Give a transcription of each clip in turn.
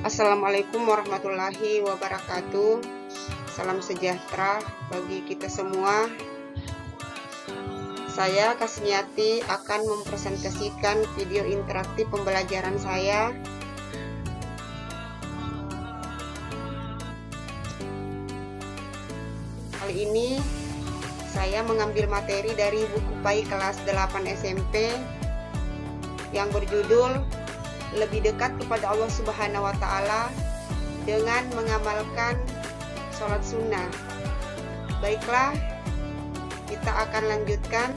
Assalamualaikum warahmatullahi wabarakatuh. Salam sejahtera bagi kita semua. Saya Kasniati akan mempresentasikan video interaktif pembelajaran saya. Kali ini saya mengambil materi dari buku PAI kelas 8 SMP yang berjudul Lebih Dekat Kepada Allah Subhanahu wa Ta'ala dengan Mengamalkan Sholat Sunnah. Baiklah, kita akan lanjutkan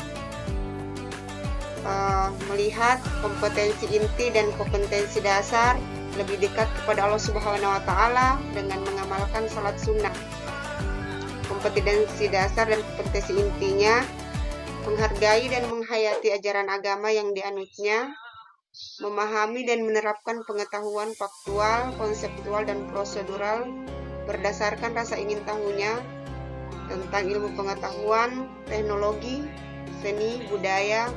melihat kompetensi inti dan kompetensi dasar lebih dekat kepada Allah Subhanahu wa Ta'ala dengan mengamalkan sholat sunnah. Kompetensi dasar dan kompetensi intinya: menghargai dan menghayati ajaran agama yang dianutnya, memahami dan menerapkan pengetahuan faktual, konseptual, dan prosedural berdasarkan rasa ingin tahunya tentang ilmu pengetahuan, teknologi, seni, budaya,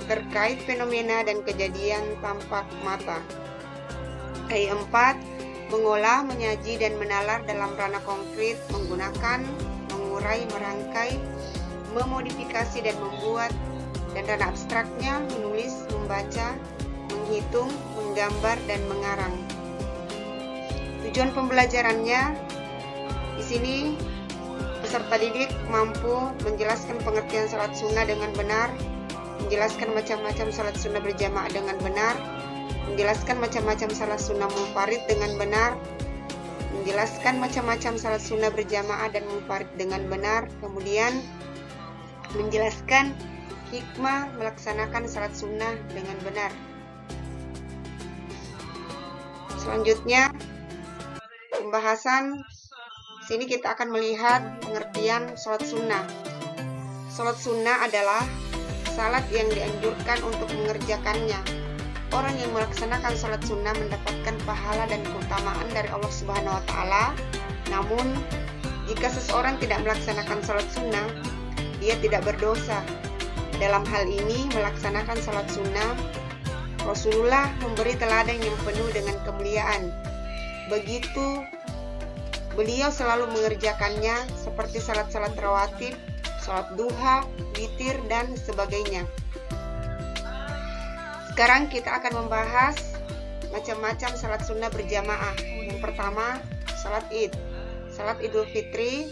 terkait fenomena dan kejadian tampak mata. 4. Mengolah, menyaji, dan menalar dalam ranah konkret, menggunakan, mengurai, merangkai, memodifikasi, dan membuat, dan ranah abstraknya, menulis, membaca, menghitung, menggambar, dan mengarang. Tujuan pembelajarannya di sini, peserta didik mampu menjelaskan pengertian sholat sunnah dengan benar, menjelaskan macam-macam sholat sunnah berjamaah dengan benar, menjelaskan macam-macam sholat sunnah munfarid dengan benar, menjelaskan macam-macam sholat sunnah berjamaah dan munfarid dengan benar, kemudian menjelaskan hikmah melaksanakan sholat sunnah dengan benar. Selanjutnya, pembahasan. Sini kita akan melihat pengertian sholat sunnah. Sholat sunnah adalah salat yang dianjurkan untuk mengerjakannya. Orang yang melaksanakan sholat sunnah mendapatkan pahala dan keutamaan dari Allah Subhanahu wa Ta'ala. Namun, jika seseorang tidak melaksanakan sholat sunnah, dia tidak berdosa. Dalam hal ini, melaksanakan sholat sunnah, Rasulullah memberi teladan yang penuh dengan kemuliaan. Begitu beliau selalu mengerjakannya seperti salat-salat rawatib, salat duha, witir, dan sebagainya. Sekarang kita akan membahas macam-macam salat sunnah berjamaah. Yang pertama, salat Id. Salat Idul Fitri.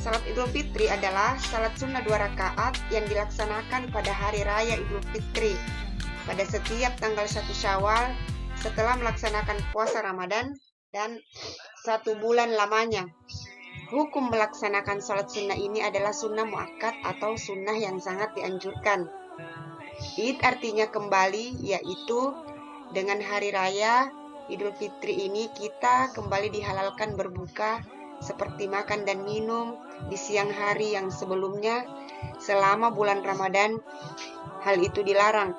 Salat Idul Fitri adalah salat sunnah 2 rakaat yang dilaksanakan pada hari raya Idul Fitri pada setiap tanggal 1 Syawal setelah melaksanakan puasa Ramadan dan 1 bulan lamanya. Hukum melaksanakan salat sunnah ini adalah sunnah muakkad atau sunnah yang sangat dianjurkan. Id artinya kembali, yaitu dengan hari raya Idul Fitri ini kita kembali dihalalkan berbuka seperti makan dan minum di siang hari yang sebelumnya selama bulan Ramadan. Hal itu dilarang.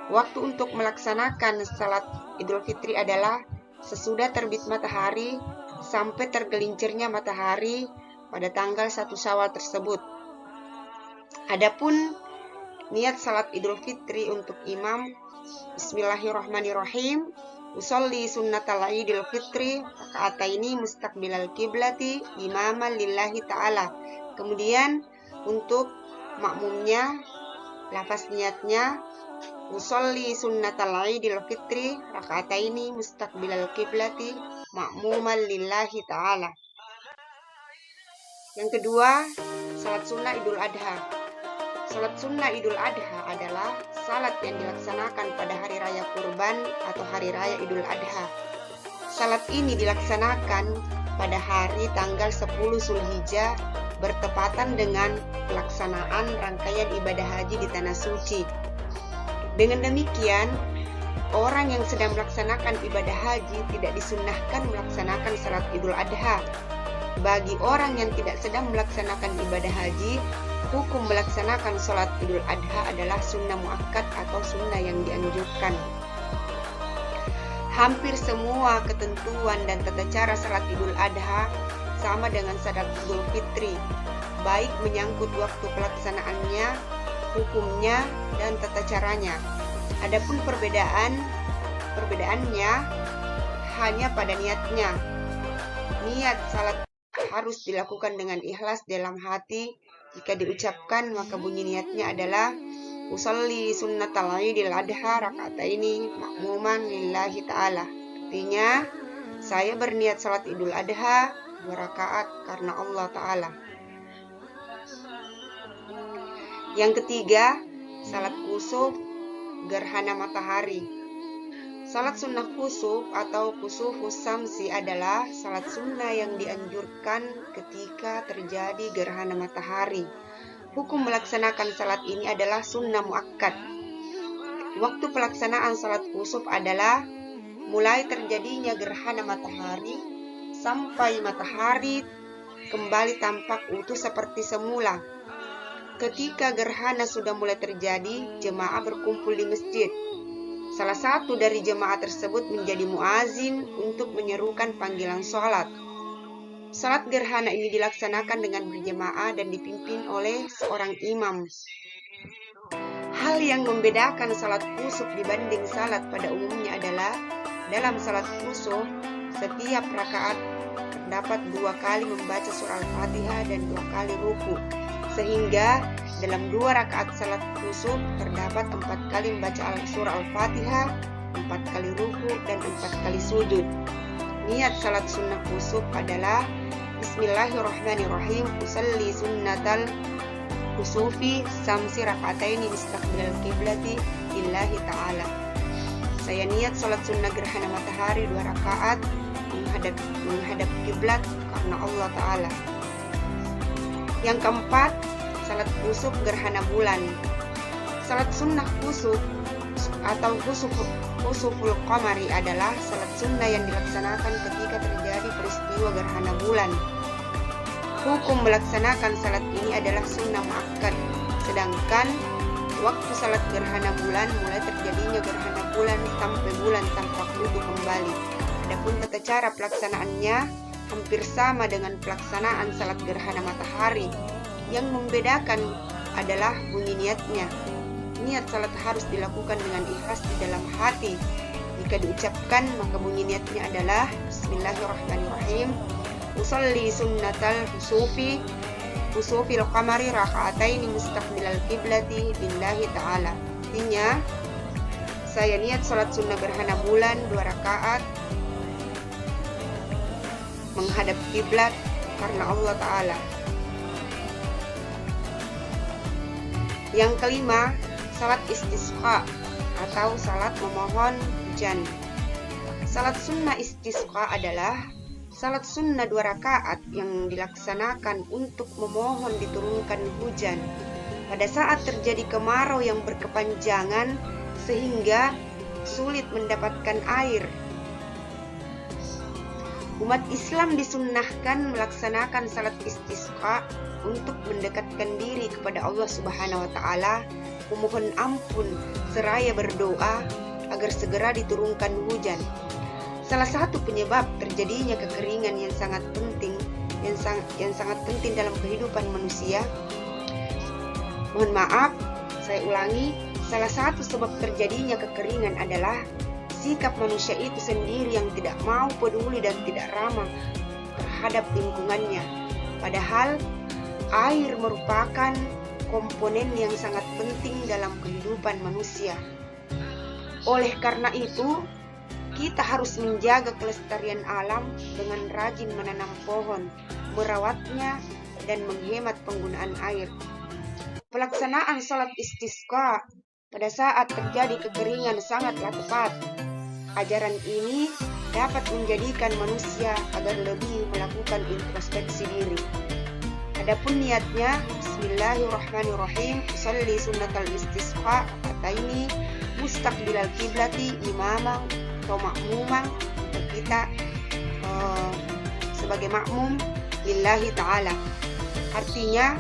Waktu untuk melaksanakan salat Idul Fitri adalah sesudah terbit matahari sampai tergelincirnya matahari pada tanggal 1 Syawal tersebut. Adapun niat salat Idul Fitri untuk imam, Bismillahirrahmanirrahim. Usolli sunnatal Idul Fitri raka'ataini mustaqbilal kiblati imaman lillahi ta'ala. Kemudian untuk makmumnya, lafaz niatnya usolli sunnatal Idul Fitri raka'ataini mustaqbilal kiblati makmuman lillahi ta'ala. Yang kedua, salat sunnah Idul Adha. Salat sunnah Idul Adha adalah salat yang dilaksanakan pada hari raya Kurban atau hari raya Idul Adha. Salat ini dilaksanakan pada hari tanggal 10 Zulhijjah bertepatan dengan pelaksanaan rangkaian ibadah haji di Tanah Suci. Dengan demikian, orang yang sedang melaksanakan ibadah haji tidak disunnahkan melaksanakan salat Idul Adha. Bagi orang yang tidak sedang melaksanakan ibadah haji, hukum melaksanakan sholat Idul Adha adalah sunnah muakkad atau sunnah yang dianjurkan. Hampir semua ketentuan dan tata cara salat Idul Adha sama dengan salat Idul Fitri, baik menyangkut waktu pelaksanaannya, hukumnya, dan tata caranya. Adapun perbedaannya hanya pada niatnya. Niat salat harus dilakukan dengan ikhlas dalam hati. Jika diucapkan, maka bunyi niatnya adalah usolli sunnatal idil adha raka'ataini makmuman lillahi ta'ala. Artinya, saya berniat salat idul adha 2 rakaat karena Allah Ta'ala. Yang ketiga, salat kusuf gerhana matahari. Salat sunnah kusuf atau kusufus samsi adalah salat sunnah yang dianjurkan ketika terjadi gerhana matahari. Hukum melaksanakan salat ini adalah sunnah muakkad. Waktu pelaksanaan salat kusuf adalah mulai terjadinya gerhana matahari sampai matahari kembali tampak utuh seperti semula. Ketika gerhana sudah mulai terjadi, jemaah berkumpul di masjid. Salah satu dari jemaah tersebut menjadi muazin untuk menyerukan panggilan sholat. Salat gerhana ini dilaksanakan dengan berjemaah dan dipimpin oleh seorang imam. Hal yang membedakan salat kusuf dibanding salat pada umumnya adalah dalam salat kusuf, setiap rakaat terdapat 2 kali membaca surah Al-Fatihah dan 2 kali ruku. Sehingga dalam 2 rakaat salat kusuf terdapat 4 kali membaca surah Al-Fatihah, 4 kali ruku, dan 4 kali sujud. Niat salat sunnah kusuf adalah Bismillahirrahmanirrahim, usalli sunnatal kusufi samsi raka'ataini mustaqbilal qiblati lillahi ta'ala. Saya niat salat sunnah gerhana matahari 2 rakaat menghadap kiblat karena Allah Ta'ala. Yang keempat, salat kusuf gerhana bulan. Salat sunnah kusuf atau kusuful qamari adalah salat sunnah yang dilaksanakan ketika terjadi peristiwa gerhana bulan. Hukum melaksanakan salat ini adalah sunnah muakkad. Sedangkan waktu salat gerhana bulan mulai terjadinya gerhana bulan sampai bulan tampak utuh kembali. Adapun tata cara pelaksanaannya hampir sama dengan pelaksanaan salat gerhana matahari. Yang membedakan adalah bunyi niatnya. Niat salat harus dilakukan dengan ikhlas di dalam hati. Jika diucapkan, maka bunyi niatnya adalah Bismillahirrahmanirrahim, usolli sunnatal kusufil qamari raka'ataini mustaqbilal qiblati lillahi ta'ala. Artinya, saya niat salat sunnah gerhana bulan 2 rakaat menghadap kiblat karena Allah Ta'ala. Yang kelima, salat istisqa atau salat memohon hujan. Salat sunnah istisqa adalah salat sunnah 2 rakaat yang dilaksanakan untuk memohon diturunkan hujan pada saat terjadi kemarau yang berkepanjangan sehingga sulit mendapatkan air. Umat Islam disunnahkan melaksanakan salat istisqa untuk mendekatkan diri kepada Allah Subhanahu wa Ta'ala, memohon ampun seraya berdoa agar segera diturunkan hujan. Salah satu penyebab terjadinya kekeringan yang sangat penting dalam kehidupan manusia. Mohon maaf, saya ulangi, salah satu sebab terjadinya kekeringan adalah sikap manusia itu sendiri yang tidak mau peduli dan tidak ramah terhadap lingkungannya. Padahal air merupakan komponen yang sangat penting dalam kehidupan manusia. Oleh karena itu, kita harus menjaga kelestarian alam dengan rajin menanam pohon, merawatnya, dan menghemat penggunaan air. Pelaksanaan salat istisqa pada saat terjadi kekeringan sangatlah tepat. Ajaran ini dapat menjadikan manusia agar lebih melakukan introspeksi diri. Adapun niatnya, Bismillahirrahmanirrahim, usolli sunnatal istisqa raka'ataini mustaqbilal qiblati imaman atau makmuman. Kita sebagai makmum lillahi ta'ala. Artinya,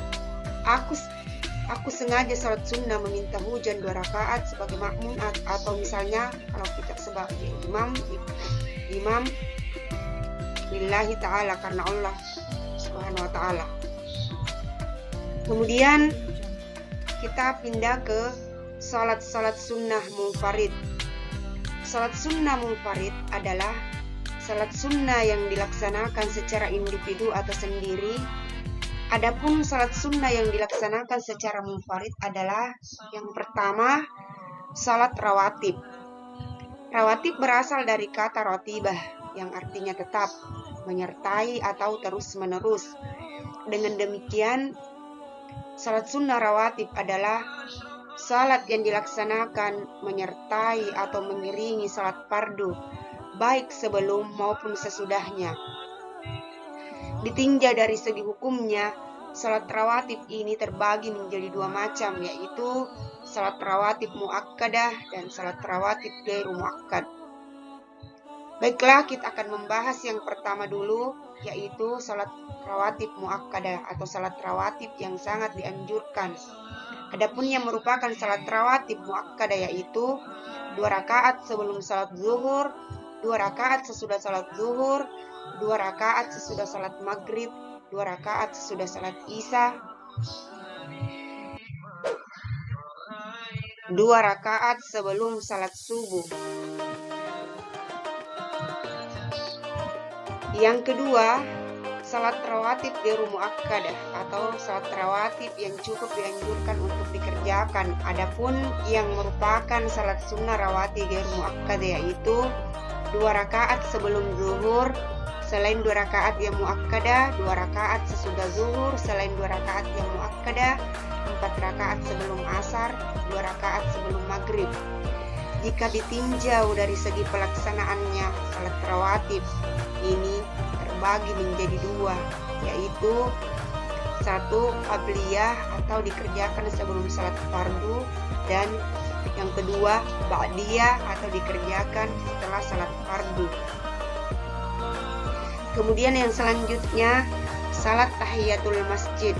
aku sengaja salat sunnah meminta hujan 2 rakaat sebagai makmum, atau misalnya kalau kita sebagai imam lillahi ta'ala karena Allah Subhanahu wa Ta'ala. Kemudian kita pindah ke salat sunnah munfarid. Salat sunnah munfarid adalah salat sunnah yang dilaksanakan secara individu atau sendiri. Adapun salat sunnah yang dilaksanakan secara munfarid adalah yang pertama, salat rawatib. Rawatib berasal dari kata rotibah yang artinya tetap, menyertai atau terus-menerus. Dengan demikian, salat sunnah rawatib adalah salat yang dilaksanakan menyertai atau mengiringi salat fardu, baik sebelum maupun sesudahnya. Ditinjau dari segi hukumnya, salat rawatib ini terbagi menjadi dua macam, yaitu salat rawatib muakkadah dan salat rawatib ghairu muakkad. Baiklah, kita akan membahas yang pertama dulu, yaitu salat rawatib muakkadah atau salat rawatib yang sangat dianjurkan. Adapun yang merupakan salat rawatib muakkadah yaitu 2 rakaat sebelum salat zuhur, 2 rakaat sesudah salat zuhur, 2 rakaat sesudah salat maghrib, 2 rakaat sesudah salat isya, 2 rakaat sebelum salat subuh. Yang kedua, salat rawatib ghairu muakkadah atau salat rawatib yang cukup dianjurkan untuk dikerjakan. Adapun yang merupakan salat sunnah rawatib ghairu muakkadah yaitu 2 rakaat sebelum zuhur, selain 2 rakaat yang muakkadah, 2 rakaat sesudah zuhur, selain 2 rakaat yang muakkadah, 4 rakaat sebelum asar, 2 rakaat sebelum maghrib. Jika ditinjau dari segi pelaksanaannya, salat rawatib ini terbagi menjadi 2, yaitu 1 qabliyah atau dikerjakan sebelum salat fardu, dan yang kedua ba'diyah atau dikerjakan setelah salat fardu. Kemudian yang selanjutnya, salat tahiyatul masjid.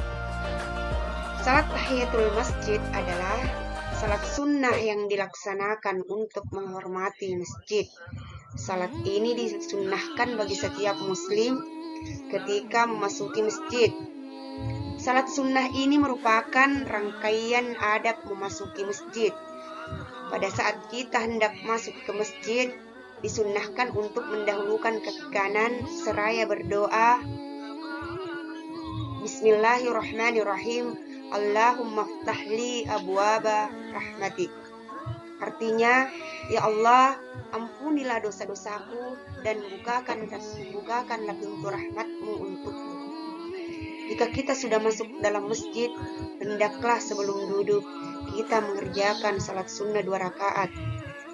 Salat tahiyatul masjid adalah salat sunnah yang dilaksanakan untuk menghormati masjid. Salat ini disunnahkan bagi setiap muslim ketika memasuki masjid. Salat sunnah ini merupakan rangkaian adab memasuki masjid. Pada saat kita hendak masuk ke masjid, disunnahkan untuk mendahulukan kaki kanan seraya berdoa, Bismillahirrahmanirrahim, Allahumma ftahli abwaba rahmatik. Artinya, ya Allah, ampunilah dosa-dosaku dan bukakanlah pintu rahmatmu untukku. Jika kita sudah masuk dalam masjid, hendaklah sebelum duduk kita mengerjakan salat sunnah 2 rakaat.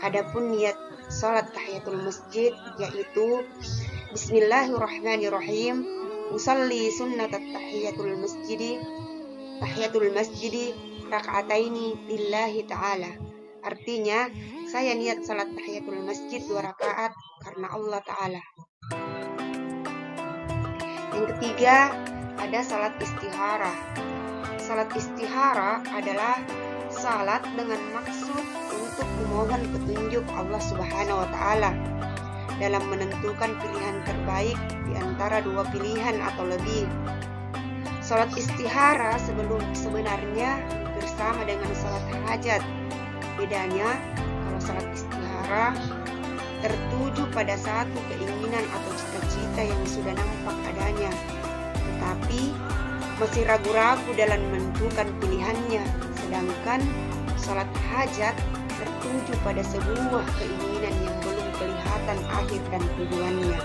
Adapun niat salat tahiyatul masjid yaitu Bismillahirrahmanirrahim, usalli sunnatat tahiyatul masjidi raka'ataini lillahi ta'ala. Artinya, saya niat salat tahiyatul masjid 2 rakaat karena Allah Ta'ala. Yang ketiga, ada salat istihara. Salat istihara adalah salat dengan maksud untuk memohon petunjuk Allah Subhanahu wa Ta'ala dalam menentukan pilihan terbaik di antara 2 pilihan atau lebih. Salat istihara sebenarnya bersama dengan salat hajat. Bedanya, kalau salat istihara tertuju pada satu keinginan atau cita-cita yang sudah nampak adanya, tetapi masih ragu-ragu dalam menentukan pilihannya. Sedangkan salat hajat tertuju pada sebuah keinginan yang belum kelihatan akhir dan tujuannya.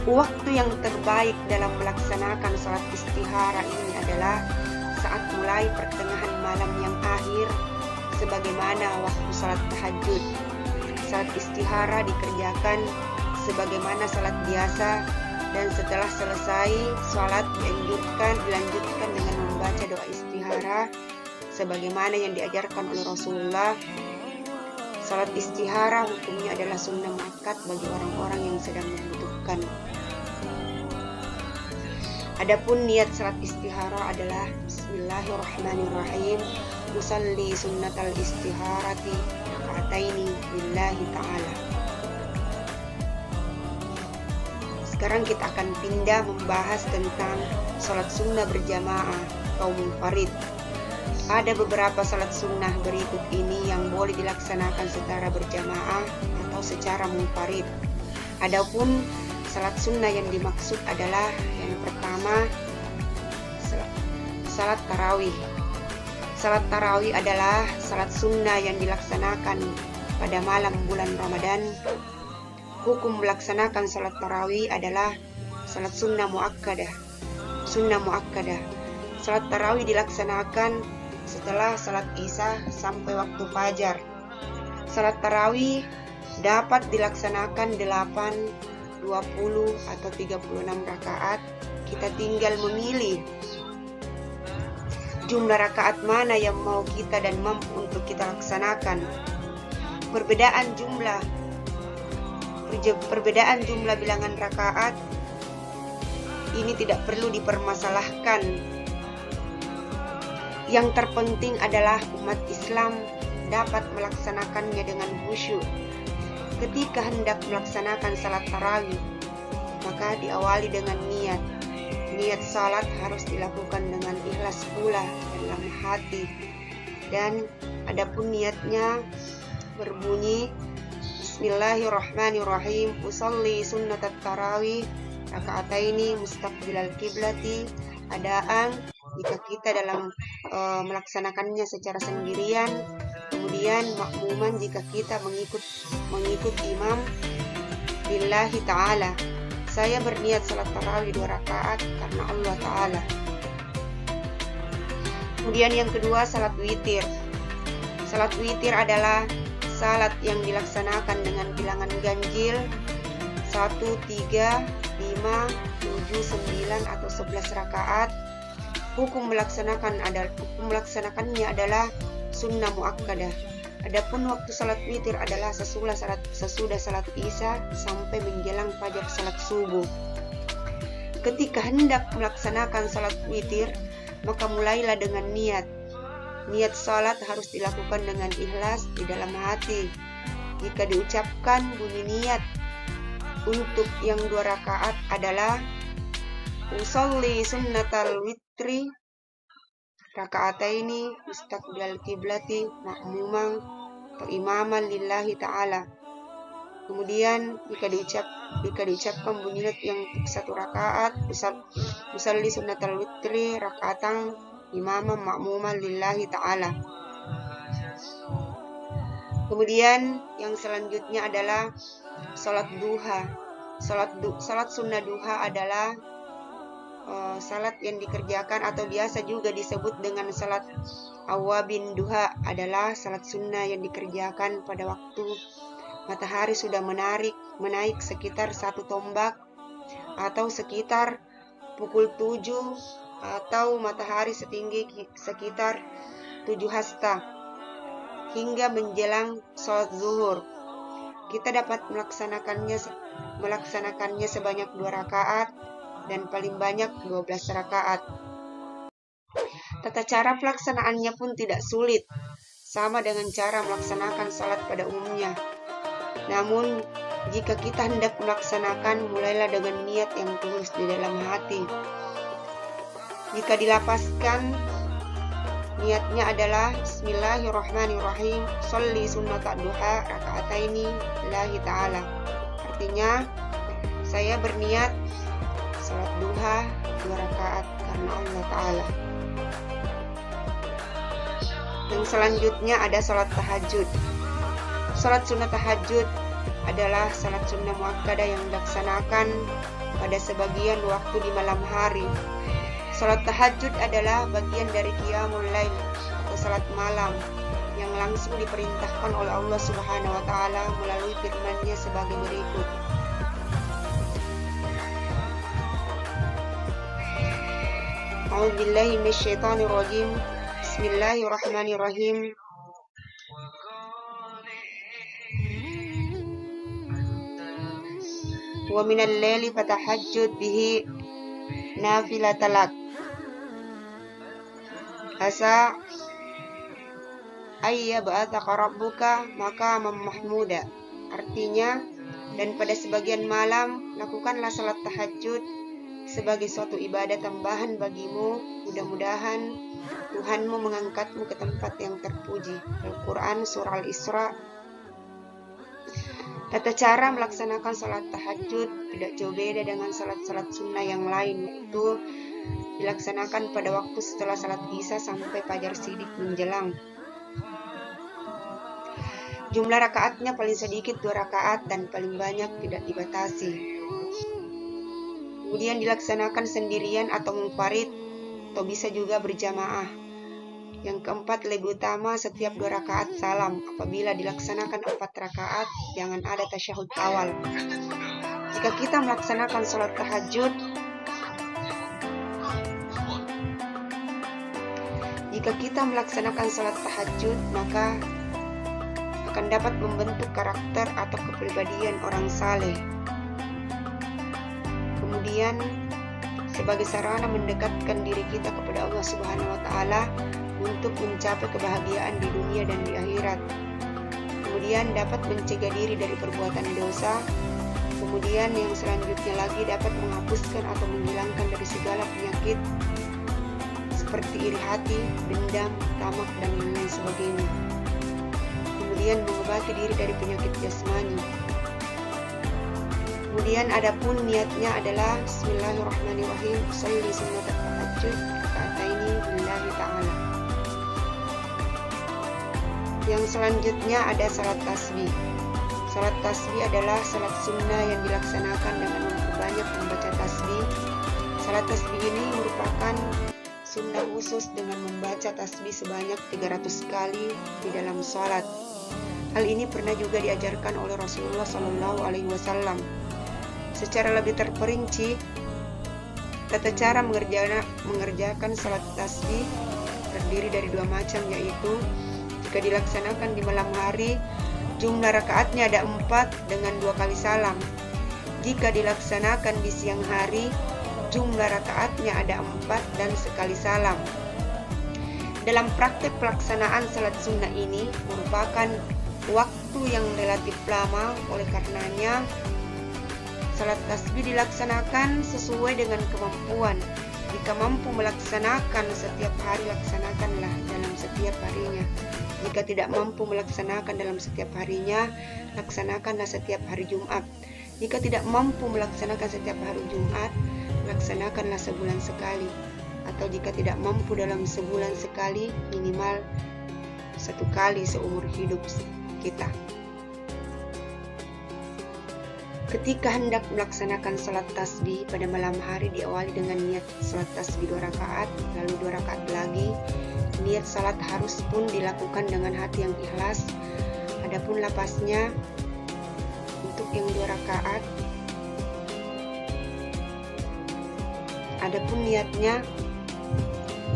Waktu yang terbaik dalam melaksanakan salat istihara ini adalah saat mulai pertengahan malam yang akhir, sebagaimana waktu salat tahajud. Salat istihara dikerjakan sebagaimana salat biasa, dan setelah selesai salat dilanjutkan dengan membaca doa istihara sebagaimana yang diajarkan oleh Rasulullah. Salat istihara hukumnya adalah sunnah muakkad bagi orang-orang yang sedang membutuhkan. Adapun niat salat istihara adalah Bismillahirrahmanirrahim, usalli sunnatal istiharati raka'ataini lillahi ta'ala. Sekarang kita akan pindah membahas tentang salat sunnah berjamaah atau munfarid. Ada beberapa salat sunnah berikut ini yang boleh dilaksanakan secara berjamaah atau secara munfarid. Adapun salat sunnah yang dimaksud adalah yang pertama salat tarawih. Salat tarawih adalah salat sunnah yang dilaksanakan pada malam bulan Ramadan. Hukum melaksanakan salat tarawih adalah salat sunnah muakkadah. Salat tarawih dilaksanakan setelah salat isya sampai waktu fajar. Salat tarawih dapat dilaksanakan 8, 20, atau 36 rakaat. Kita tinggal memilih jumlah rakaat mana yang mau kita dan mampu untuk kita laksanakan. Perbedaan jumlah bilangan rakaat ini tidak perlu dipermasalahkan. Yang terpenting adalah umat Islam dapat melaksanakannya dengan khusyuk. Ketika hendak melaksanakan salat tarawih, maka diawali dengan niat. Niat salat harus dilakukan dengan ikhlas pula dalam hati. Dan adapun niatnya berbunyi Bismillahirrahmanirrahim. Usolli sunnat tarawih raka'ataini mustaqbilal kiblati. Adaan jika kita dalam melaksanakannya secara sendirian, kemudian makmuman jika kita mengikut imam lillahi ta'ala. Saya berniat salat tarawih 2 rakaat karena Allah ta'ala. Kemudian yang kedua salat witir. Salat witir adalah salat yang dilaksanakan dengan bilangan ganjil 1, 3, 5, 7, 9 atau 11 rakaat. Hukum melaksanakannya adalah sunnah muakkadah. Adapun waktu salat witir adalah sesudah salat isya sampai menjelang fajar salat subuh. Ketika hendak melaksanakan salat witir, maka mulailah dengan niat. Niat salat harus dilakukan dengan ikhlas di dalam hati. Jika diucapkan bunyi niat untuk yang 2 rakaat adalah usolli sunnatal witri raka'ataini mustaqbilal kiblati ma'muman atau imaman lillahi ta'ala. Kemudian jika diucapkan bunyi niat yang 1 rakaat usolli sunnatal witri raka'atan imaman ma'muman lillahi ta'ala. Kemudian yang selanjutnya adalah salat duha. Salat sunnah duha adalah salat yang dikerjakan atau biasa juga disebut dengan salat awabin duha, adalah salat sunnah yang dikerjakan pada waktu matahari sudah menaik sekitar 1 tombak atau sekitar pukul 7 atau matahari setinggi sekitar 7 hasta hingga menjelang sholat zuhur. Kita dapat melaksanakannya sebanyak 2 rakaat dan paling banyak 12 rakaat. Tata cara pelaksanaannya pun tidak sulit, sama dengan cara melaksanakan salat pada umumnya. Namun, jika kita hendak melaksanakan, mulailah dengan niat yang tulus di dalam hati. Jika dilapaskan, niatnya adalah Bismillahirrahmanirrahim, sholli sunnata duha raka'ataini lillahi ta'ala. Artinya, saya berniat salat duha 2 rakaat karena Allah ta'ala. Yang selanjutnya ada salat tahajud. Salat sunnah tahajud adalah salat sunnah muakkadah yang dilaksanakan pada sebagian waktu di malam hari. Salat tahajud adalah bagian dari qiyamul lail atau salat malam yang langsung diperintahkan oleh Allah Subhanahu wa taala melalui firman-Nya sebagai berikut. A'udzubillahi minasyaitonir rajim. Bismillahirrahmanirrahim. Wa minal laili fatahajjud bihi nafilatan lak. Asa ayya ba'athaka rabbuka maqaman mahmuda. Artinya, dan pada sebagian malam lakukanlah salat tahajud sebagai suatu ibadah tambahan bagimu. Mudah-mudahan Tuhanmu mengangkatmu ke tempat yang terpuji. Al-Quran Surah Al-Isra Tata cara melaksanakan sholat tahajud tidak jauh beda dengan sholat-sholat sunnah yang lain, yaitu dilaksanakan pada waktu setelah sholat isya sampai fajar sidik menjelang. Jumlah rakaatnya paling sedikit 2 rakaat dan paling banyak tidak dibatasi. Kemudian dilaksanakan sendirian atau munfarid, atau bisa juga berjamaah. Yang keempat, lebih utama setiap 2 rakaat salam. Apabila dilaksanakan 4 rakaat, jangan ada tasyahud awal. Jika kita melaksanakan sholat tahajud, maka akan dapat membentuk karakter atau kepribadian orang saleh. Kemudian sebagai sarana mendekatkan diri kita kepada Allah Subhanahu wa taala untuk mencapai kebahagiaan di dunia dan di akhirat. Kemudian dapat mencegah diri dari perbuatan dosa. Kemudian yang selanjutnya lagi dapat menghapuskan atau menghilangkan dari segala penyakit seperti iri hati, dendam, tamak, dan lain sebagainya. Kemudian mengobati diri dari penyakit jasmani. Kemudian adapun niatnya adalah Bismillahirrahmanirrahim, usolli sunnat tahajud raka'ataini lillahi ta'ala. Yang selanjutnya ada salat tasbih. Salat tasbih adalah salat sunnah yang dilaksanakan dengan memperbanyak membaca tasbih. Salat tasbih ini merupakan sunnah khusus dengan membaca tasbih sebanyak 300 kali di dalam salat. Hal ini pernah juga diajarkan oleh Rasulullah SAW. Secara lebih terperinci, tata cara mengerjakan salat tasbih terdiri dari 2 macam, yaitu jika dilaksanakan di malam hari, jumlah rakaatnya ada 4 dengan 2 kali salam. Jika dilaksanakan di siang hari, jumlah rakaatnya ada 4 dan sekali salam. Dalam praktek pelaksanaan salat sunnah ini merupakan waktu yang relatif lama, oleh karenanya salat tasbih dilaksanakan sesuai dengan kemampuan. Jika mampu melaksanakan setiap hari, laksanakanlah dalam setiap harinya. Jika tidak mampu melaksanakan dalam setiap harinya, laksanakanlah setiap hari Jumat. Jika tidak mampu melaksanakan setiap hari Jumat, laksanakanlah sebulan sekali. Atau jika tidak mampu dalam sebulan sekali, minimal 1 kali seumur hidup kita. Ketika hendak melaksanakan salat tasbih pada malam hari, diawali dengan niat salat tasbih 2 rakaat, lalu 2 rakaat lagi. Niat salat harus pun dilakukan dengan hati yang ikhlas. Adapun lapasnya untuk yang 2 rakaat, adapun niatnya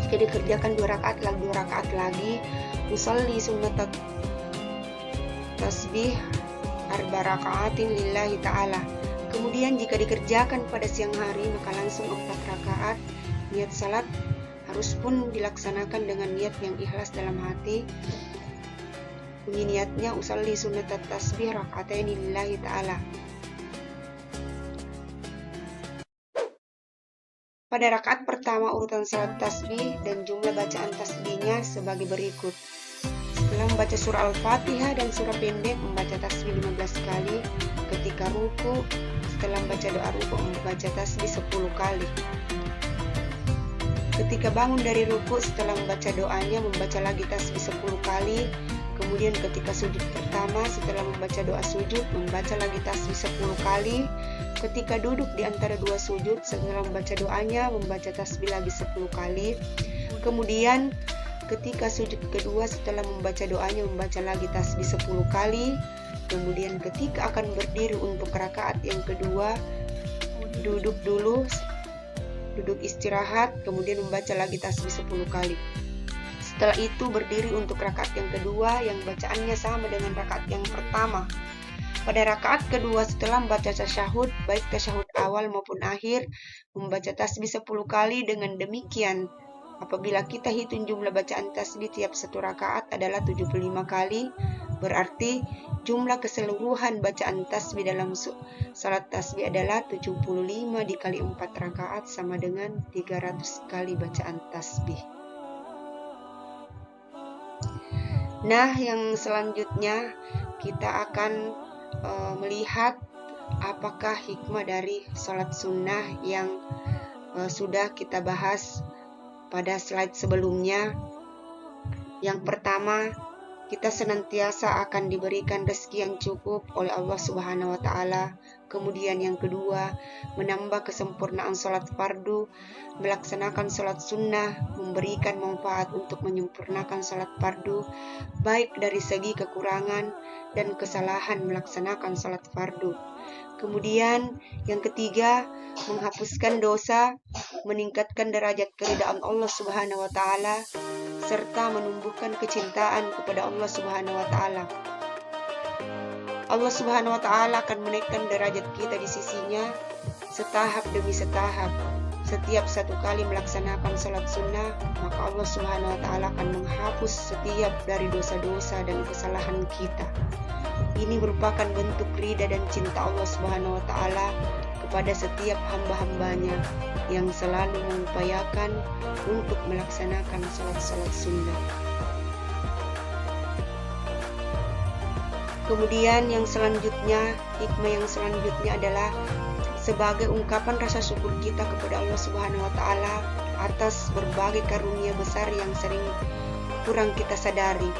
jika dikerjakan 2 rakaat lagi, usolli sunnat tasbih arba rakaatin lillahi ta'ala. Kemudian jika dikerjakan pada siang hari, maka langsung 4 rakaat. Niat salat harus pun dilaksanakan dengan niat yang ikhlas dalam hati. Bunyi niatnya usolli sunnat tasbih rakaatain lillahi ta'ala. Pada rakaat pertama urutan salat tasbih dan jumlah bacaan tasbihnya sebagai berikut. Setelah membaca surah Al-Fatihah dan surah pendek, membaca tasbih 15 kali. Ketika ruku, setelah membaca doa ruku, membaca tasbih 10 kali. Ketika bangun dari ruku, setelah membaca doanya, membaca lagi tasbih 10 kali. Kemudian ketika sujud pertama, setelah membaca doa sujud, membaca lagi tasbih 10 kali. Ketika duduk di antara 2 sujud, setelah membaca doanya, membaca tasbih lagi 10 kali. Kemudian ketika sujud kedua, setelah membaca doanya, membaca lagi tasbih 10 kali. Kemudian ketika akan berdiri untuk rakaat yang kedua, duduk dulu, duduk istirahat, kemudian membaca lagi tasbih 10 kali. Setelah itu berdiri untuk rakaat yang kedua, yang bacaannya sama dengan rakaat yang pertama. Pada rakaat kedua setelah membaca tasyahud, baik tasyahud awal maupun akhir, membaca tasbih 10 kali. Dengan demikian, apabila kita hitung jumlah bacaan tasbih tiap 1 rakaat adalah 75 kali, berarti jumlah keseluruhan bacaan tasbih dalam salat tasbih adalah 75 dikali 4 rakaat sama dengan 300 kali bacaan tasbih. Nah, yang selanjutnya kita akan melihat apakah hikmah dari sholat sunnah yang sudah kita bahas pada slide sebelumnya. Yang pertama, kita senantiasa akan diberikan rezeki yang cukup oleh Allah Subhanahu wa Ta'ala. Kemudian yang kedua, menambah kesempurnaan sholat fardu, melaksanakan sholat sunnah, memberikan manfaat untuk menyempurnakan sholat fardu, baik dari segi kekurangan dan kesalahan melaksanakan sholat fardu. Kemudian yang ketiga, menghapuskan dosa, meningkatkan derajat keridhaan Allah Subhanahu wa Ta'ala, serta menumbuhkan kecintaan kepada Allah Subhanahu wa Ta'ala. Allah Subhanahu wa Ta'ala akan menaikkan derajat kita di sisinya setahap demi setahap. Setiap satu kali melaksanakan salat sunnah, maka Allah Subhanahu wa Ta'ala akan menghapus setiap dari dosa-dosa dan kesalahan kita. Ini merupakan bentuk ridha dan cinta Allah Subhanahu wa Ta'ala kepada setiap hamba-hambanya yang selalu mengupayakan untuk melaksanakan salat-salat sunnah. Kemudian yang selanjutnya, hikmah yang selanjutnya adalah sebagai ungkapan rasa syukur kita kepada Allah Subhanahu wa Ta'ala atas berbagai karunia besar yang sering kurang kita sadari.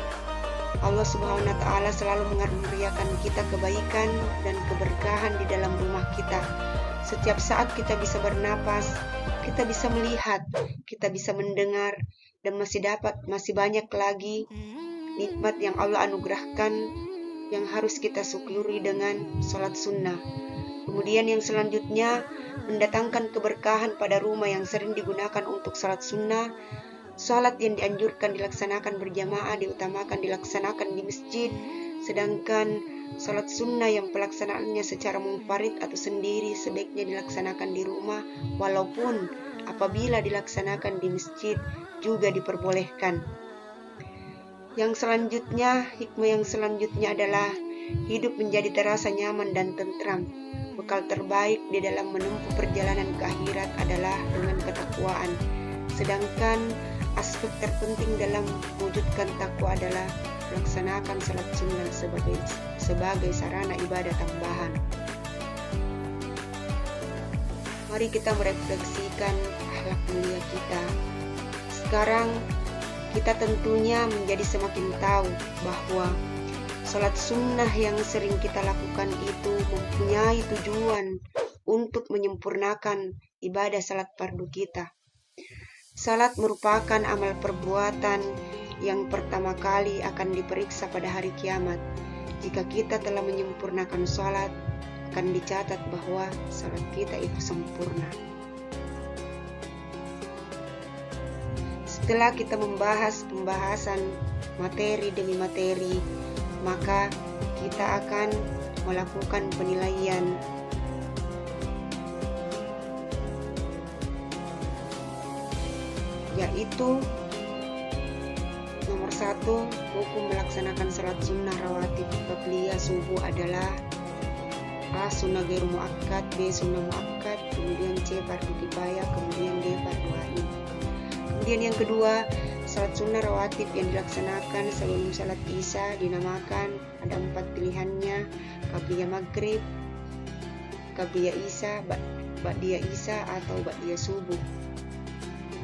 Allah Subhanahu wa Ta'ala selalu mengaruniakan kita kebaikan dan keberkahan di dalam rumah kita. Setiap saat kita bisa bernapas, kita bisa melihat, kita bisa mendengar, dan masih banyak lagi nikmat yang Allah anugerahkan yang harus kita syukuri dengan sholat sunnah. Kemudian yang selanjutnya, mendatangkan keberkahan pada rumah yang sering digunakan untuk sholat sunnah. Sholat yang dianjurkan dilaksanakan berjamaah diutamakan dilaksanakan di masjid, sedangkan sholat sunnah yang pelaksanaannya secara munfarid atau sendiri sebaiknya dilaksanakan di rumah, walaupun apabila dilaksanakan di masjid juga diperbolehkan. Yang selanjutnya, hikmah yang selanjutnya adalah hidup menjadi terasa nyaman dan tentram. Bekal terbaik di dalam menempuh perjalanan ke akhirat adalah dengan ketakwaan. Sedangkan aspek terpenting dalam mewujudkan takwa adalah melaksanakan salat sunnah sebagai sarana ibadah tambahan. Mari kita merefleksikan akhlak mulia kita. Sekarang kita tentunya menjadi semakin tahu bahwa salat sunnah yang sering kita lakukan itu mempunyai tujuan untuk menyempurnakan ibadah salat fardu kita. Salat merupakan amal perbuatan yang pertama kali akan diperiksa pada hari kiamat. Jika kita telah menyempurnakan salat, akan dicatat bahwa salat kita itu sempurna. Setelah kita membahas pembahasan materi demi materi, maka kita akan melakukan penilaian. Yaitu nomor 1, hukum melaksanakan salat sunnah rawatib qabliyah subuh adalah A. Sunnah ghairu muakkad, B. Sunnah muakkad, kemudian C. Fardu kifayah, kemudian D. Fardu ain. Kemudian yang kedua, salat sunnah rawatib yang dilaksanakan sebelum salat isya dinamakan, ada 4 pilihannya: qabliyah maghrib, qabliyah isya, ba'diyah isya, atau ba'diyah subuh.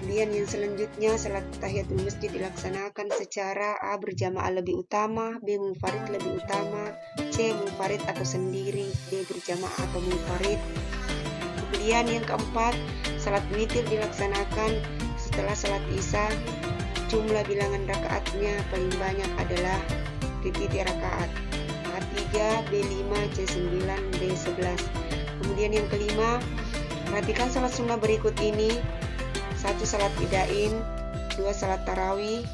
Kemudian yang selanjutnya, salat tahiyatul masjid dilaksanakan secara A. berjamaah lebih utama, B. munfarid lebih utama, C. munfarid atau sendiri, D. berjamaah atau munfarid. Kemudian yang keempat, salat witir dilaksanakan setelah salat isya. Jumlah bilangan rakaatnya paling banyak adalah titik rakaat A3, B5, C9, D11. Kemudian yang kelima, perhatikan salat sunnah berikut ini: 1. Salat idain, 2. Salat tarawih,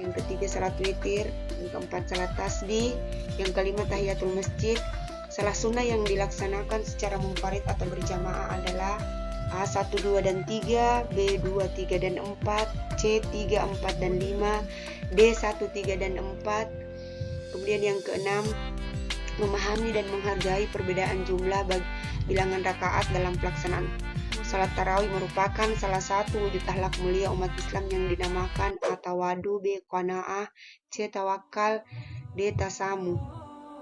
yang ketiga salat witir, yang keempat salat tasbih, yang kelima tahiyatul masjid. Salat sunnah yang dilaksanakan secara munfarid atau berjamaah adalah A1, 2, dan 3, B2, 3, dan 4, C3, 4, dan 5, D1, 3, dan 4. Kemudian yang keenam, memahami dan menghargai perbedaan jumlah bilangan rakaat dalam pelaksanaan salat tarawih merupakan salah satu wujud akhlak mulia umat Islam yang dinamakan A. tawadu, B. qanaah, C. tawakal, D. tasamu.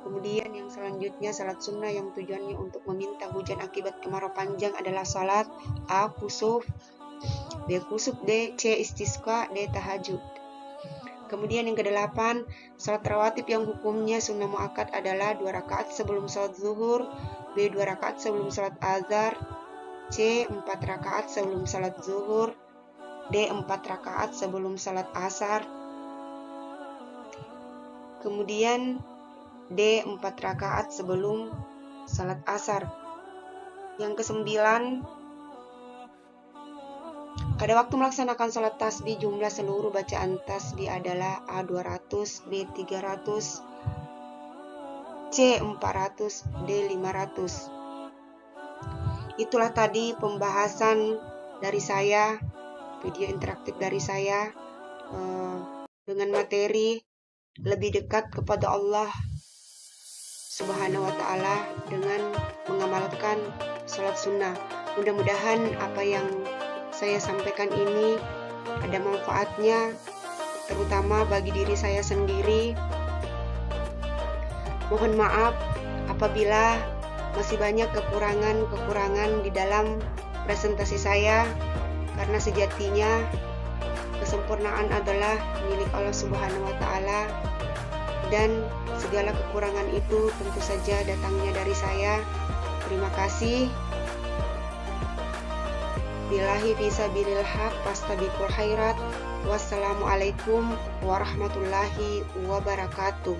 Kemudian yang selanjutnya salat sunnah yang tujuannya untuk meminta hujan akibat kemarau panjang adalah salat A. Kusuf, B. Kusuf, D. C. Istisqa, D. Tahajud. Kemudian yang kedelapan, salat rawatib yang hukumnya sunnah muakkad adalah 2 rakaat sebelum salat zuhur, B. 2 rakaat sebelum salat azhar, C. 4 rakaat sebelum salat zuhur, D. 4 rakaat sebelum salat asar. Kemudian D. 4 rakaat sebelum salat asar. Yang kesembilan, pada waktu melaksanakan salat tasbih jumlah seluruh bacaan tasbih adalah A. 200, B. 300, C. 400, D. 500. Itulah tadi pembahasan dari saya, video interaktif dari saya dengan materi lebih dekat kepada Allah Subhanahu wa ta'ala dengan mengamalkan salat sunnah. Mudah-mudahan apa yang saya sampaikan ini ada manfaatnya, terutama bagi diri saya sendiri. Mohon maaf apabila masih banyak kekurangan di dalam presentasi saya, karena sejatinya kesempurnaan adalah milik Allah Subhanahu wa ta'ala, dan segala kekurangan itu tentu saja datangnya dari saya. Terima kasih. Billahi fisabilil haq fastabiqul khairat. Wassalamualaikum warahmatullahi wabarakatuh.